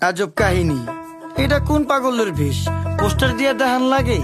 আজব কাহিনী, এটা কোন পাগলের বেশ? পোস্টার দিয়ে দেখান লাগে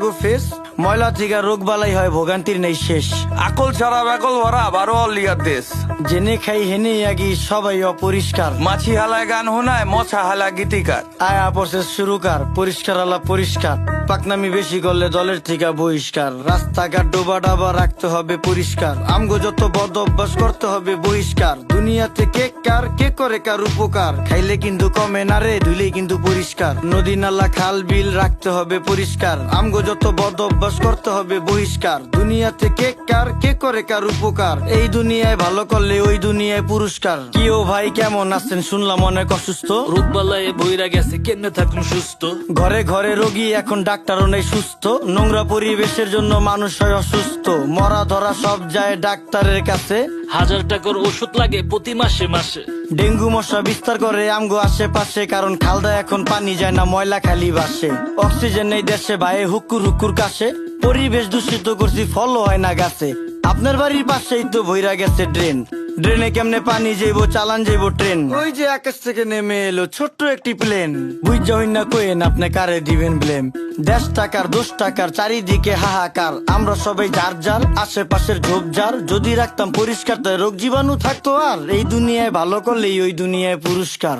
গো ফেস, ময়লা থেকে রোগ বালাই হয়, ভোগান্তির নেই শেষ। আকল ছাড়া বেকল ভরা বারো অলিয়ার দেশ। জেনে খাই হেনে আগি সবাই অপরিষ্কার। মাছি হালায় গান শোনায়, মশা হালা গীতিকার। আয়া প্রসেস শুরু কার, পরিষ্কার আলা পরিষ্কার। পাকনামি বেশি করলে দলের থেকে বহিষ্কার। রাস্তাঘাট ডোবা ডাবা রাখতে হবে পরিষ্কার। আমগো যত বদ অভ্যাস করতে হবে বহিষ্কার। দুনিয়াতে কে কার কে করে কার উপকার, খাইলে কিন্তু কমে না রে, ধুইলে কিন্তু পরিষ্কার। নদী নালা খাল বিল রাখতে হবে পরিষ্কার। আমগো যত বদ অভ্যাস করতে হবে বহিষ্কার। দুনিয়াতে কে কার কে করে কার উপকার, এই দুনিয়ায় ভালো করলে ওই দুনিয়ায় পুরস্কার। কি ও ভাই কেমন আছেন, শুনলাম অনেক অসুস্থ। রোগবালায় বইরা গেছে, কেমনে থাকুন সুস্থ? ঘরে ঘরে রোগী, এখন ডাক্তারও নেই সুস্থ। নোংরা পরিবেশের জন্য মানুষ হয় অসুস্থ। মরা ধরা সব যায় ডাক্তারের কাছে। 1000 টাকার ওষুধ লাগে প্রতি মাসে মাসে। ডেঙ্গু মশা বিস্তার করে আমগো আশেপাশে, কারণ খালদা এখন পানি যায় না, ময়লা খালি ভাসে। অক্সিজেন নেই দেশে ভাই, হুকুর হুকুর কাশে। পরিবেশ দূষিত করছি, ফল হয় না গাছে। আপনার বাড়ির পাশেই তো ভইরা গেছে ড্রেন। ড্রেনে কেমনে পানি যাইবো, চালান যাইবো ট্রেন। ওই যে আকাশ থেকে নেমে এলো ছোট্ট একটি প্লেন। বুঝা হই না কোয়েন আপনি কারে দিবেন ব্লেম। 10 টাকার 10 টাকার চারিদিকে হাহাকার। আমরা সবাই যার যার আশেপাশের ঝোপঝাড় যদি রাখতাম পরিষ্কার, তাই রোগ জীবাণু থাকতো আর। এই দুনিয়ায় ভালো করলেই ওই দুনিয়ায় পুরস্কার।